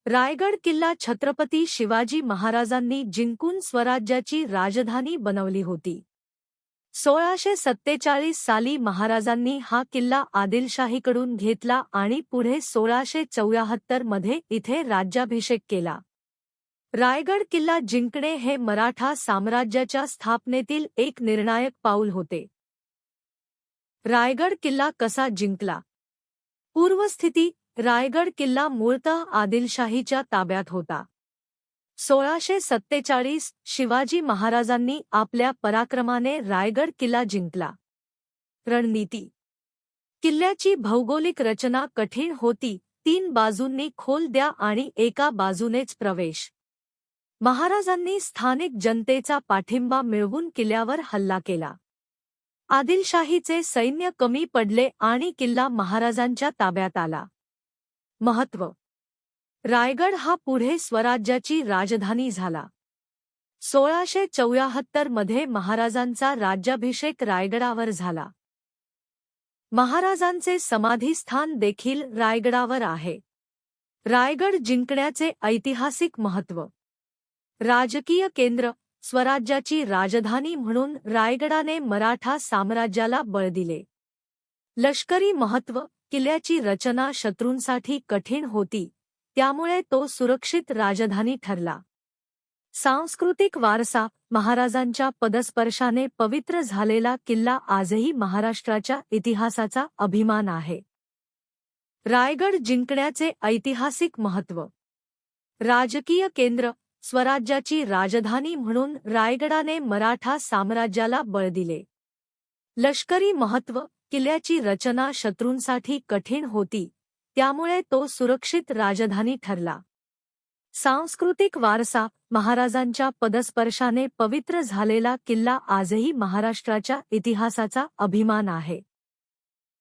रायगड किल्ला छत्रपती शिवाजी महाराजांनी जिंकून स्वराज्याची राजधानी बनवली होती. 1647 साली महाराजांनी हा किल्ला आदिलशाहीकडून घेतला आणि पुढे 1674 मध्ये इथे राज्याभिषेक केला. रायगड किल्ला जिंकणे हे मराठा साम्राज्याच्या स्थापनेतील एक निर्णायक पाऊल होते. रायगड किल्ला कसा जिंकला? पूर्वस्थिती: रायगड किल्ला मूळतः आदिलशाहीच्या ताब्यात होता. 1647 शिवाजी महाराजांनी आपल्या पराक्रमाने रायगड किल्ला जिंकला. रणनीती: किल्ल्याची भौगोलिक रचना कठीण होती. 3 बाजूंनी खोलद्या आणि एका बाजूनेच प्रवेश. महाराजांनी स्थानिक जनतेचा पाठिंबा मिळवून किल्ल्यावर हल्ला केला. आदिलशाहीचे सैन्य कमी पडले आणि किल्ला महाराजांच्या ताब्यात आला. महत्त्व: रायगड हा पुढे स्वराज्याची राजधानी झाला. 1674 मध्ये महाराजांचा राज्याभिषेक रायगडावर झाला. महाराजांचे समाधीस्थान देखील रायगडावर आहे. रायगड जिंकण्याचे ऐतिहासिक महत्त्व: राजकीय केंद्र: स्वराज्याची राजधानी म्हणून रायगडाने मराठा साम्राज्याला बळ दिले. लष्करी महत्त्व: किल्ल्याची रचना शत्रूंसाठी कठीण होती, त्यामुळे तो सुरक्षित राजधानी ठरला. सांस्कृतिक वारसा: महाराजांच्या पदस्पर्शाने पवित्र झालेला किल्ला आजही महाराष्ट्राच्या इतिहासाचा अभिमान आहे. रायगड जिंकण्याचे ऐतिहासिक महत्त्व: राजकीय केंद्र: स्वराज्याची राजधानी म्हणून रायगडाने मराठा साम्राज्याला बळ दिले. लष्करी महत्त्व: किल्ल्याची रचना शत्रूंसाठी कठीण होती, त्यामुळे तो सुरक्षित राजधानी ठरला. सांस्कृतिक वारसा: महाराजांच्या पदस्पर्शाने पवित्र झालेला किल्ला आजही महाराष्ट्राच्या इतिहासाचा अभिमान आहे.